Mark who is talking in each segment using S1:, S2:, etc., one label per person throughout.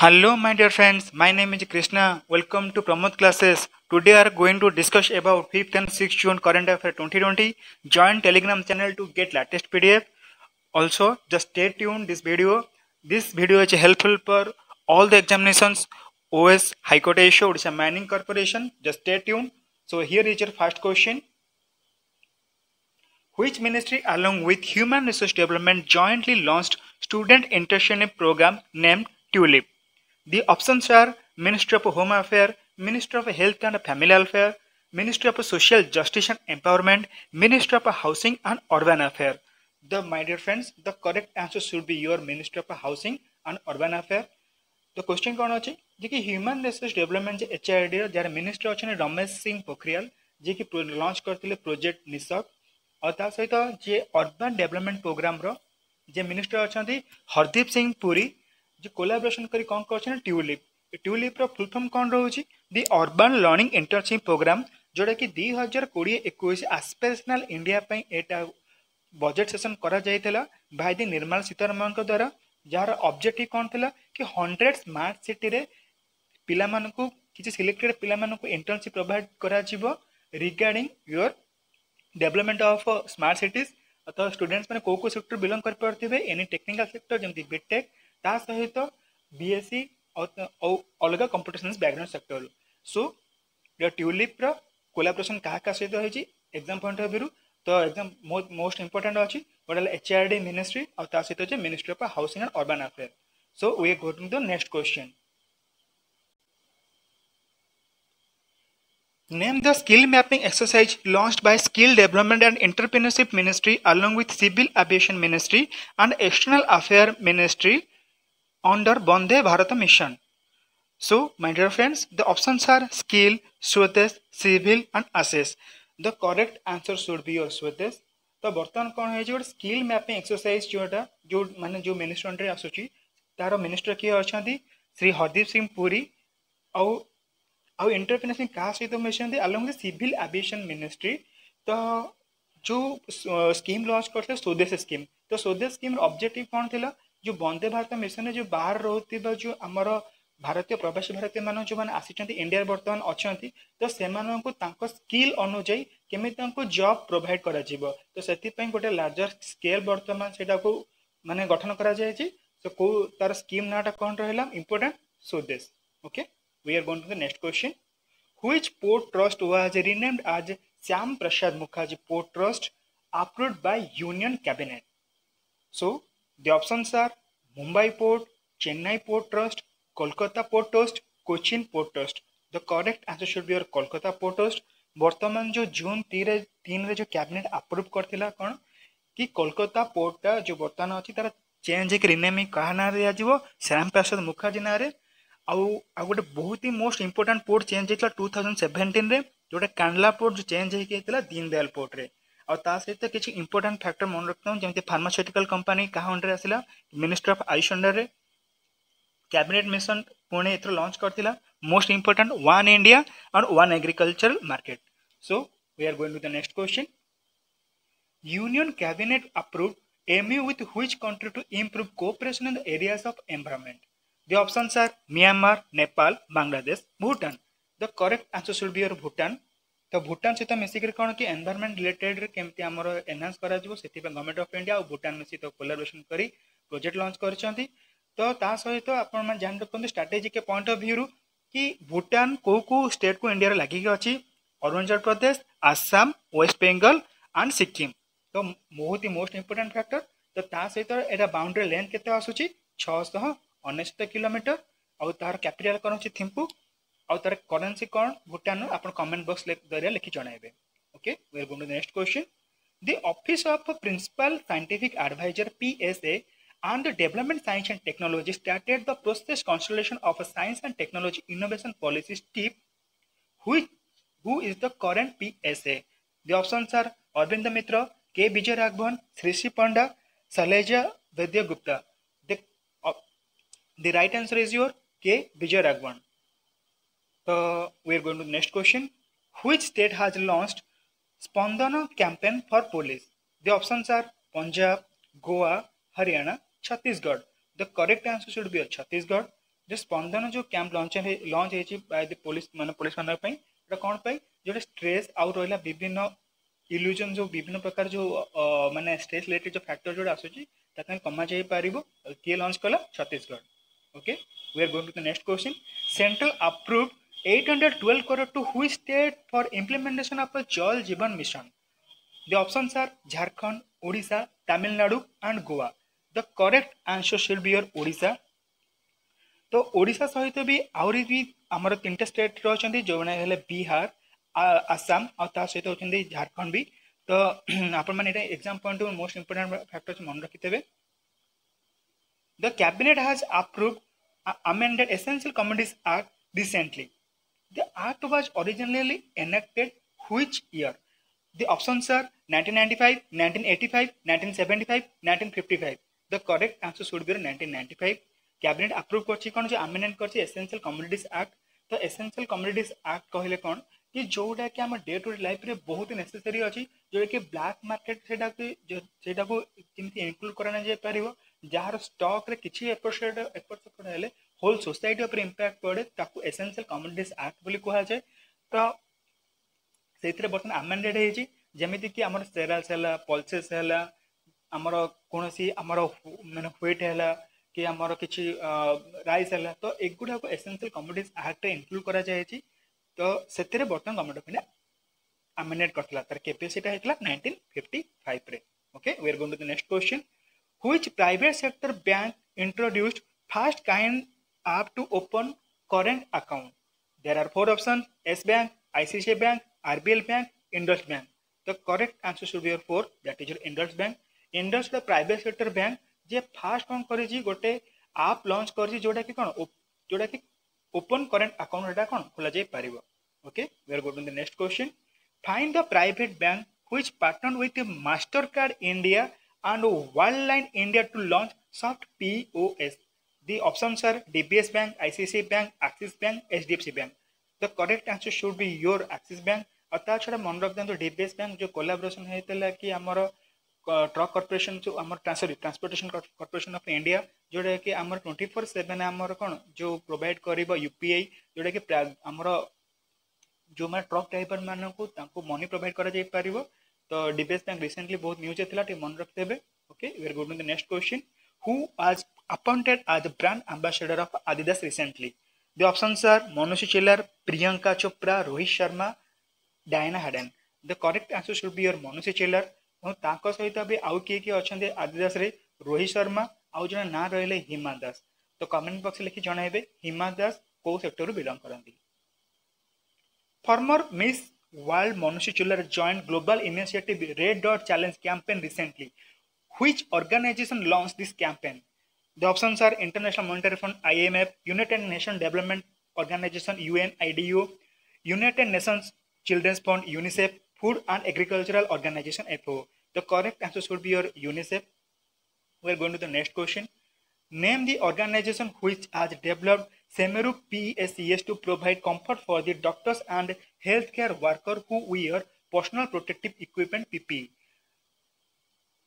S1: Hello, my dear friends. My name is Krishna. Welcome to Pramod classes. Today, we are going to discuss about 5th and 6th June current affair 2020. Join Telegram channel to get latest PDF. Also, just stay tuned. This video is helpful for all the examinations. OS, High Court issue, Odisha Mining Corporation. Just stay tuned. So here is your first question. Which ministry, along with Human Resource Development, jointly launched student internship program named TULIP? The options are Ministry of Home Affairs, Ministry of Health and Family Welfare, Ministry of Social Justice and Empowerment, Ministry of Housing and Urban Affairs. My dear friends, the correct answer should be your Ministry of Housing and Urban Affairs. The question कौन अच्छे जी कि human resource development HRD jar minister अच्छा रमेश सिंह पोखरियाल जी कि launch करते project Nishank और ता सहित जे अर्बन डेवलपमेंट प्रोग्राम रो जे मिनिस्टर अच्छा हरदीप सिंह पुरी जो कोलाबोरेशन करी कौन कर ट्यूलिप ट्यूलिप रो फुल फॉर्म कौन रोची the urban learning internship program जोड़ा कि 2020-21 एस्पिरेशनल इंडिया पे एटा बजेट सेशन करा जायतिला भाई दी निर्मला सीतारमण को द्वारा जार ऑब्जेक्टिव कौन थिला कि 100 स्मार्ट सिटी रे पिला मानकु किछि सिलेक्टेड पिला मानकु इंटर्नशिप प्रोवाइड करा जिवो regarding your development of smart cities अथवा स्टूडेंट्स माने को सेक्टर बिलोंग कर परथिबे एनी टेक्निकल सेक्टर जेमति बीटेक ता सहित बीएससी और अलग computer science background sector so the TULIP रो कोलैबोरेशन का सहित होइछि एग्जाम पॉइंट ऑफ व्यू तो एग्जाम मोस्ट इंपोर्टेंट अछि वडल एचआरडी मिनिस्ट्री और ता सहित जे ministry of housing and urban affair so we are going to the next question Name the skill mapping exercise launched by Skill Development and Entrepreneurship Ministry along with Civil Aviation Ministry and External Affairs Ministry under Vande Bharat mission. So, my dear friends, the options are skill, Swadesh, civil and assess. The correct answer should be your Swadesh. तो बर्तमान कौन है जो skill mapping exercise जोटा जो माने जो minister under आसुची तार मिनिस्टर किए अच्छा श्री हरदीप सिंह पुरी आउ एंटरप्रेन्योरशिप का सहित mission along with civil aviation ministry तो जो स्कीम लॉन्च करते स्वदेश स्कीम तो स्वदेश स्कीम ऑब्जेक्टिव कौन थिला जो वंदे भारत मिशन जो बाहर रोथिबा जो हमर भारतीय प्रवासी भारतीय मान जो माने आसिचंती इंडिया वर्तमान अछंती तो सेमानंकु तांको स्किल अनुଯାयी केमे तांको जॉब प्रोवाइड करा जिवो तो सेति पय गोटे लार्जर स्केल वर्तमान सेटा को माने गठन करा जाय छि तो को तार स्कीम नाटा कोन रहला इंपोर्टेंट स्वदेश okay we are going to the next question which port trust was renamed as Syam Prasad Mukherjee Port Trust approved by Union Cabinet so the options are Mumbai Port Chennai Port Trust Kolkata Port Trust Cochin Port Trust the correct answer should be your Kolkata Port Trust वर्तमान जो जून 3 रे जो cabinet approve करथिला कोन कि Kolkata port जो वर्तमान अछि तार change एक रिनेमिंग कहा ना दिया जीवो श्याम प्रसाद मुखर्जी ना रे आउ गोटे बहुत ही मोस्ट इंपोर्टेंट पोर्ट चेंज होता 2017 रे जोटे कांडला पोर्ट जो चेंज होता दीनदयाल पोर्ट रे और ता सहित किसी इंपोर्टेंट फैक्टर मन रखता हूँ जमी फार्मास्यूटिकल कंपनी क्या अंडर आसला मिनिस्ट्री ऑफ आयुष अंडर रे कैबिनेट मिशन पुणे एथर लॉन्च करथिला मोस्ट इंपोर्टेंट वन इंडिया और one agricultural market so we are going to the next question union cabinet approved MOU with which country to improve cooperation in the areas of environment The options are Myanmar, Nepal, Bangladesh, Bhutan. The correct answer should be your Bhutan. तो भूटान सहित मिसिक कौन कि environment related केमती आमर enhance करा जिवो सेति पे गवर्नमेंट ऑफ इंडिया और भूटान में सहित कोलैबोरेशन करी प्रोजेक्ट लॉन्च करछंती तो ता सहित आपण मन जान रखते स्ट्रेटेजी के पॉइंट ऑफ व्यू कि भूटान को स्टेट को इंडिया रे लागि अछि अरुणाचल प्रदेश आसाम वेस्ट बंगाल एंड सिक्किम तो बहुत ही मोस्ट इंपोर्टेंट फैक्टर तो ता सहित एटा बाउंड्री लेंथ केते आसुची 669 किलोमीटर और तार कैपिटल कौन अच्छे थिम्पू और तार करेंसी कौन भूटान आप कमेंट बॉक्स जरिए लिखि जणाइबे okay we are going to the next question the office of principal scientific adviser PSA and the development science and technology started the process constellation of a science and technology innovation policy STEP who is the current PSA the options are Arvind Mitra K Vijay Raghavan Srishi Panda Saleja Vedya Gupta The right answer is your K. Vijay Raghavan. So we are going to the next question. Which state has launched Spandana campaign for police? The options are Punjab, Goa, Haryana, Chhattisgarh. The correct answer should be Chhattisgarh. जो स्पंदन जो camp launch है by the police माने police मान कौन पाई जो stress आउ रहा विभिन्न इल्यूजन जो विभिन्न प्रकार जो माने स्ट्रेस रिलेटेड जो फैक्टर जो आसूची कमा जाई पारिबो किए लॉन्च कला Chhattisgarh. Okay we are going to the next question. Central approved 812 crore to which state for implementation of a जल जीवन mission? The options are Jharkhand, Odisha, Tamil Nadu and Goa. The correct answer should be your Odisha. तो ओडिशा सहित भी आहरी भी आमर 3टा state रही जो मैंने बिहार आसाम और सहित होती झारखंड भी। तो आपण मैंने exam point most important factors मन रखिथे। The cabinet has approved amended essential commodities act recently. The act was originally enacted which year? The options are 1995, 1985, 1975, 1955. The correct answer should be 1995. Cabinet approve करछि कोन जे amendment करछि essential commodities act. तो essential commodities act कहले कोन कि जोडा कि हम day to day life रे बहुत नेसेसरी अछि जोडा कि ब्लैक मार्केट सेटा को किमति इंक्लूड करना जाय परिबो जहार स्टॉक रे किछि एपट हेले होल सोसाइटी ऊपर इंपैक्ट पड़े ताकू एसेंशियल कमोडिटीज एक्ट बोली कहला जाय। तो सेतिरे बर्तन अमेंडेड हेछि जेमिति कि हमर सेराल्स हैला पल्सेस हैला हमर कोनोसी हमर माने व्हेट हैला कि आमर किसी राइस है तो एगुड़ा को एसेंशियल कमोडिटीज एक्ट इंक्लूड करा जायछि। तो सेतिरे बर्तन गवर्नमेंट ऑफ इंडिया अमेंडेड करथला तार कैपेसिटी हेतला 1955 रे। Okay we are going to the next question. Which private sector bank introduced first kind app to open current account? There are 4 options yes bank, ICICI bank, RBL bank, Indus bank. The correct answer should be your 4 that is your Indus bank. Indus the private sector bank जे first कौन करी गोटे आप launch कर जोटा कि कौन जोटा कि ओपन करेंट अकाउंट एटा कौन खोला जाय परिबो। Okay we are going to the next question. Find the private bank which partnered with Mastercard India and Worldline India to launch soft POS. The options are DBS bank, ICICI bank, Axis bank, HDFC bank. The correct answer should be your Axis bank. और ता छड़ा मन रख दियंतो DBS bank जो collaboration हेतला कि हमर ट्रक कॉर्पोरेशन जो आम ट्रांसपोर्टेशन कॉर्पोरेशन ऑफ इंडिया जोटा कि आम 24/7 आमर कौन जो प्रोवाइड कर यूपीआई जोटा कि आमर जो मैं ट्रक ड्राइवर मानू मनी प्रोवाइड कर। तो डीबीएस बैंक रिसेंटली बहुत न्यूज था मन रखते। Okay we are going to the next question. Who was appointed as brand ambassador of Adidas recently? The options are Manushi Chhillar, Priyanka Chopra, Rohit Sharma, Diana Hayden. The correct answer should be your Manushi Chhillar. सहित भी आउ किए अच्छा आदिदास रे रोहित शर्मा आउ जन ना रही हिमा दास। तो कमेंट बॉक्स लिखि जनइबे हिमा दास को सेक्टर बिलोंग करती। Former Miss World Manushi Chhillar joined global initiative red dot challenge campaign recently. Which organization launch this campaign? The options are international monetary fund IMF, United Nation development organization UNIDO, United Nations children's fund UNICEF, Food and Agricultural Organization FAO. The correct answer should be your UNICEF. We are going to the next question. Name the organization which has developed Semeru PSCS to provide comfort for the doctors and healthcare workers who wear personal protective equipment PPE.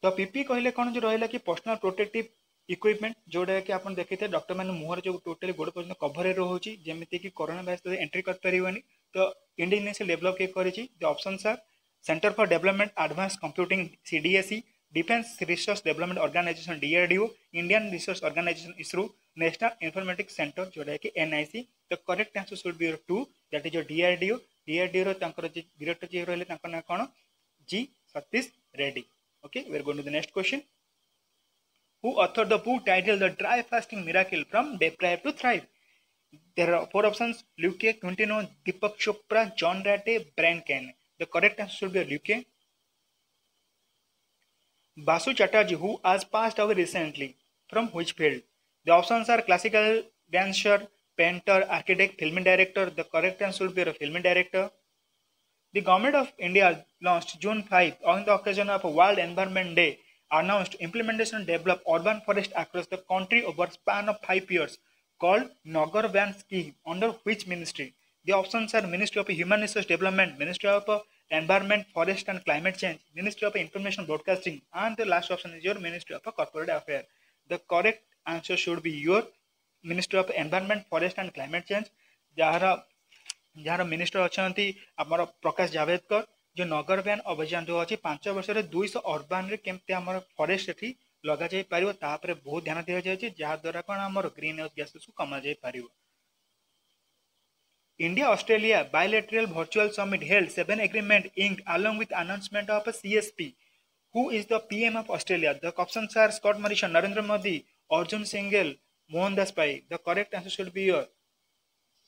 S1: तो PPE कहले कौन जो रहा कि personal protective equipment जोड़ा कि आप देखते डॉक्टर मैंने मुहर जो टोटली गोड़ पर्यटन कभर रोचे जमीती कि कोरोना वायरस एंट्री कर पारिबनी। तो इंडिया से डेवलप किए the options are centre for development advance computing CDSE, defence research development organisation DRDO, Indian research organisation ISRO, national informatics centre जोड़ा कि NIC। The correct answer should be your 2 that is your DRDO। DRDO रो director जी रहिले ना कौन जी Satish Reddy. Okay we are going to the next question. Who authored the book titled The Dry Fasting Miracle from Deprived to Thrive? There are 4 options: Luke Quintino, Deepak Chopra, John Ratey, Brian Cain. The correct answer should be Luke. Basu Chatterjee, who has passed away recently, from which field? The options are classical dancer, painter, architect, film director. The correct answer should be a film director. The Government of India launched June 5 on the occasion of World Environment Day announced implementation and develop urban forest across the country over span of 5 years called Nagar Van scheme under which ministry? The options are Ministry of Human Resource Development, Ministry of Environment, Forest and Climate Change, Ministry of Information Broadcasting, and the last option is your Ministry of Corporate Affairs. The correct answer should be your ministry of environment forest and climate change jar jar minister अच्छा आमर प्रकाश जावेदकर जो नगर अभियान अभियान जो अच्छी 5 वर्ष 200 urban केमती आम फरेस्ट एटी लग जाई पारिबो तापर बहुत ध्यान दिया जाए जहाद्वारा कौन आमर ग्रीन हाउस गैसेस को कमा जाई पारिबो। India Australia bilateral virtual summit held 7 agreement inked along with announcement of a CSP. Who is the PM of Australia? The options are Scott Morrison, Narendra Modi, Arjun Singhal, Mohan Das Pai. The correct answer should be your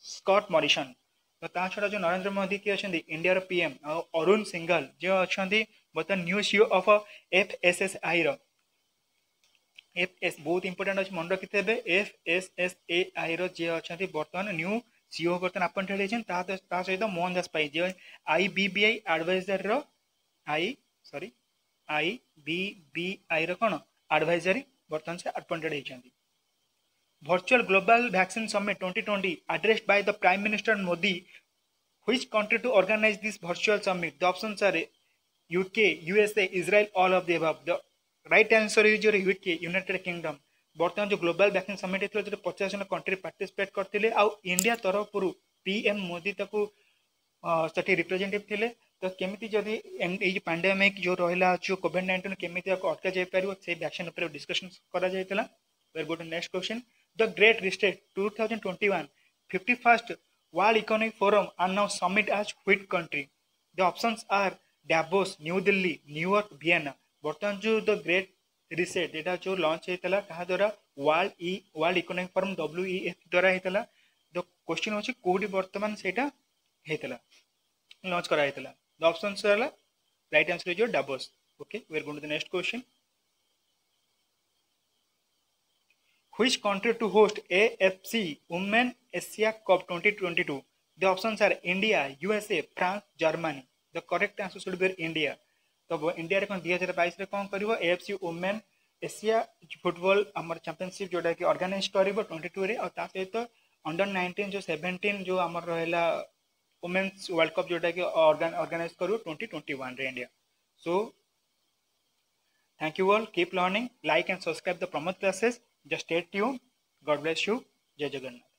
S1: Scott Morrison. तो ता छड़ा जो नरेंद्र मोदी की अच्छा India PM Arun Singhal जो अच्छा बर्तमान new CO of FSSI FS बहुत इंपोर्टेंट अच्छे मन रखी थे एफएसएसएआई जे अच्छा बर्तमान न्यू सीओ बर्तमान अपॉइंटेड होती सहित मोहन दास पाई जो आईबीबीआई एडवाइजर आईबीबीआई कौन एडवाइजरी बर्तमान से अपॉइंटेड होती। Virtual Global Vaccine Summit 2020 addressed by the Prime Minister Modi. Which country to organize this virtual summit? The options are UK, USA, Israel, all of the above. The right answer is your UK, United Kingdom. बर्तमान जो global vaccine summit होता है 50 जन country participate करते आउ India तरफ PM Modi ताकू सेठी representative थिले तो केमिति जदि ए पैंडेमिक जो रहिला जो कोविड-19 केमिति अटका जाय पारिबो से वैक्सीन ऊपर डिस्कशन करा जायतला। We're go to next question. The Great Reset 2021 51st World Economic Forum are now summit as which country? The options are Davos, New Delhi, New York, Vienna. बर्तमान जो द ग्रेट रिसेट एटा जो launch होता कहा द्वारा world economic forum WEF द्वारा होता। The question होची कोडी बर्तमान सेटा होता लॉन्च करा होता। द ऑप्शंस रहला right answer is your Davos. Okay we are going to the next question. Which country to host AFC Women Asia Cup 2022? The options are India, USA, France, Germany. The correct answer should be India. तो India रे 2022 रे कौन करिवो AFC Women Asia football हमर championship जोटा कि organise करिवो 22 रे और ता सहित अंडर 19 जो 17 जो हमर रहला वुमेन्स वर्ल्ड कप जोटा कि ऑर्गेनाइज करिवो 2021 रे India. So thank you all, keep learning, like and subscribe the Pramod classes. Just stay tuned. God bless you. Jai Jagannath.